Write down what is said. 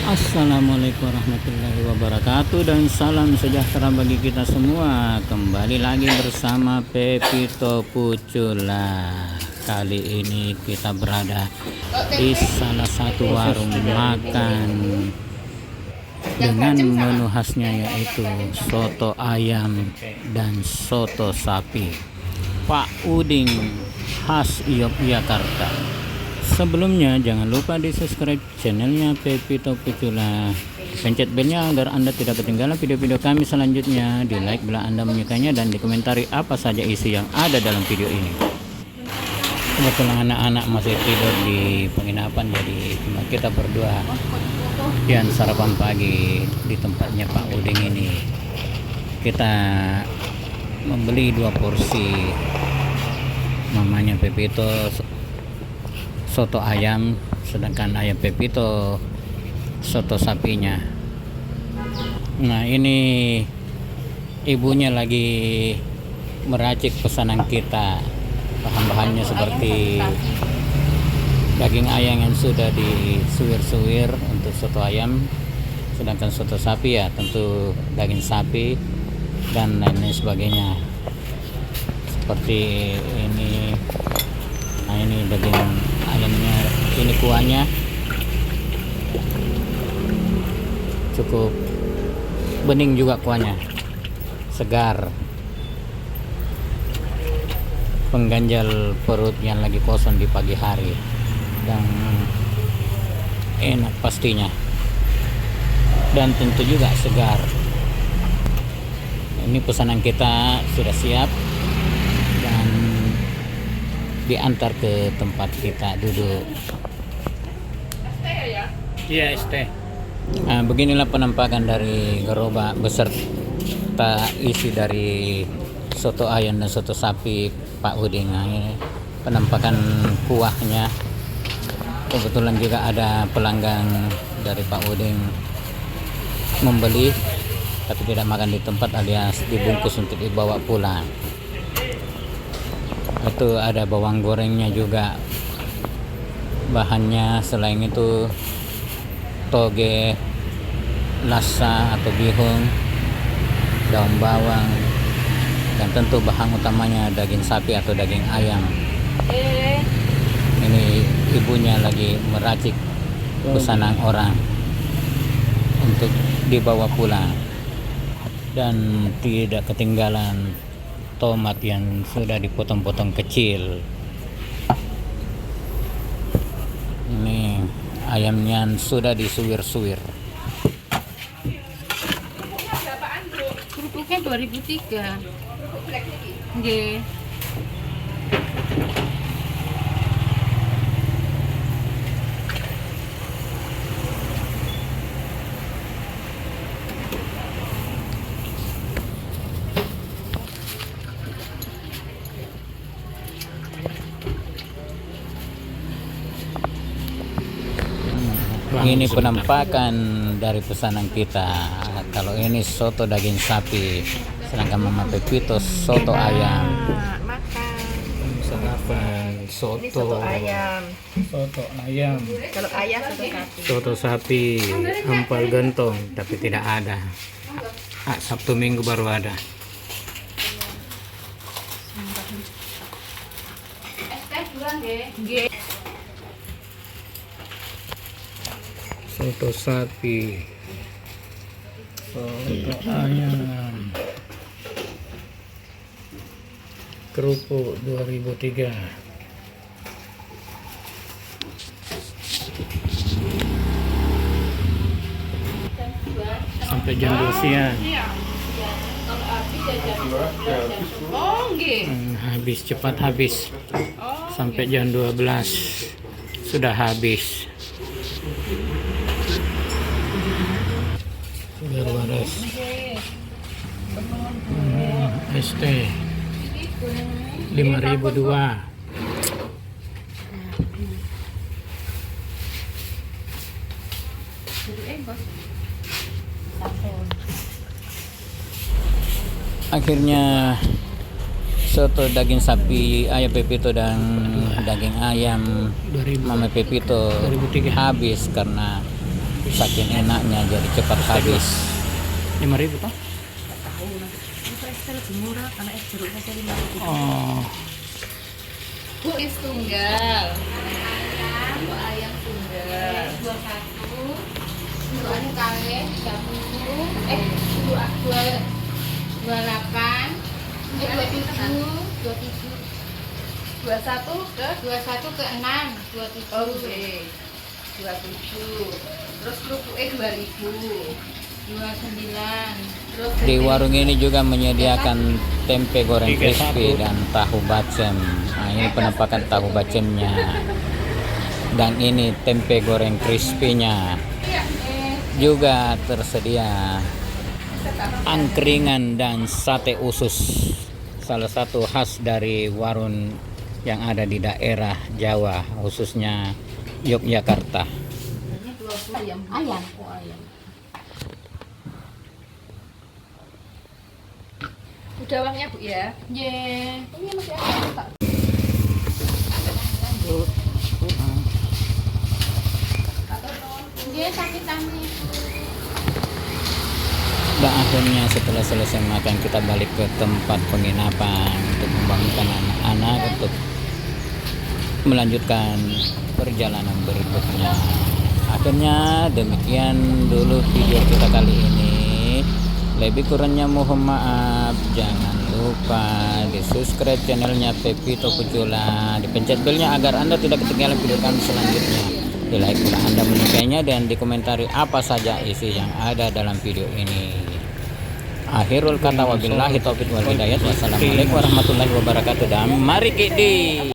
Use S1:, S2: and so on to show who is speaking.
S1: Assalamualaikum warahmatullahi wabarakatuh dan salam sejahtera bagi kita semua. Kembali lagi bersama Pepito Pucula. Kali ini kita berada di salah satu warung makan dengan menu khasnya, yaitu soto ayam dan soto sapi Pak Uding khas Yogyakarta. Sebelumnya jangan lupa di subscribe channelnya Pepito Pucula, pencet belnya agar Anda tidak ketinggalan video-video kami selanjutnya, di like bila Anda menyukainya, dan dikomentari apa saja isi yang ada dalam video ini. Kebetulan anak-anak masih tidur di penginapan, jadi cuma kita berdua dan sarapan pagi di tempatnya Pak Uding ini. Kita membeli 2 porsi, namanya Pepito soto ayam, sedangkan ayam Pepito soto sapinya. Nah, ini ibunya lagi meracik pesanan kita. Bahan-bahannya seperti daging ayam yang sudah disuwir-suwir untuk soto ayam, sedangkan soto sapi ya tentu daging sapi dan lain sebagainya. Seperti ini. Nah, ini daging ayamnya, ini kuahnya cukup bening juga, kuahnya segar, pengganjal perut yang lagi kosong di pagi hari, dan enak pastinya, dan tentu juga segar. Ini pesanan kita sudah siap dan diantar ke tempat kita duduk. Iya, ST. Nah, beginilah penampakan dari gerobak beserta isi dari soto ayam dan soto sapi Pak Uding. Nah, ini penampakan kuahnya. Kebetulan juga ada pelanggan dari Pak Uding membeli tapi tidak makan di tempat, alias dibungkus untuk dibawa pulang. Itu ada bawang gorengnya juga bahannya. Selain itu toge, lasa atau bihun, daun bawang, dan tentu bahan utamanya daging sapi atau daging ayam. Ini ibunya lagi meracik pesanan orang untuk dibawa pulang, dan tidak ketinggalan tomat yang sudah dipotong-potong kecil. Ini ayamnya sudah disuwir-suwir.
S2: Kerupuknya 2003. Nggih.
S1: Ini penampakan dari pesanan kita. Kalau ini soto daging sapi, sedangkan Mama Pepito soto ayam.
S2: Makan.
S1: Sarapan
S2: Ini soto ayam.
S1: soto ayam,
S2: Kalau ayam soto sapi.
S1: soto sapi, ampal gentong, tapi tidak ada. Sabtu Minggu baru ada.
S2: Nggih.
S1: Soto sapi, soto ayam, kerupuk 2003. Sampai jam 2 siang.
S2: Oh, nggih.
S1: Habis, cepat habis. Sampai jam 12 sudah habis. Sudah beres. ST 5.002. Akhirnya soto daging sapi ayam Pepito dan daging ayam Mama Pepito habis karena saking enaknya jadi cepat habis. 5.000 toh?
S2: Tahu nanti. Itu es teh lebih murah karena es jeruknya saya 5.000.
S1: Oh,
S3: Bu is tunggal. Bu ayam tunggal. 21. Buruan kali 30. 28. 27.
S2: 21 ke
S3: 21 ke 6. 27.
S2: Oke. 27. Terus kerupuknya 2.000.
S3: 29.
S2: Terus
S1: di warung ini juga menyediakan tempe goreng crispy dan tahu bacem. Nah, ini penampakan tahu bacemnya. Dan ini tempe goreng crispy-nya. Juga tersedia angkringan dan sate usus. Salah satu khas dari warung yang ada di daerah Jawa, khususnya Yogyakarta.
S2: ini 20 yang
S3: Ayam.
S2: Oh, ayam. Udah uangnya Bu ya?
S3: Ye.
S2: Ini masih ada tak?
S3: Ye sakit-sakit.
S1: Dan akhirnya setelah selesai makan kita balik ke tempat penginapan untuk membangunkan anak-anak untuk melanjutkan perjalanan berikutnya. Akhirnya demikian dulu video kita kali ini. Lebih kurangnya mohon maaf. Jangan lupa di subscribe channelnya Pepito Pucula, dipencet belnya agar Anda tidak ketinggalan video kami selanjutnya. Di like bila Anda menyukainya dan dikomentari apa saja isi yang ada dalam video ini. Akhirul kata wabillahi taufiq wal hidayah. Wassalamualaikum warahmatullahi wabarakatuh. Dan mari kita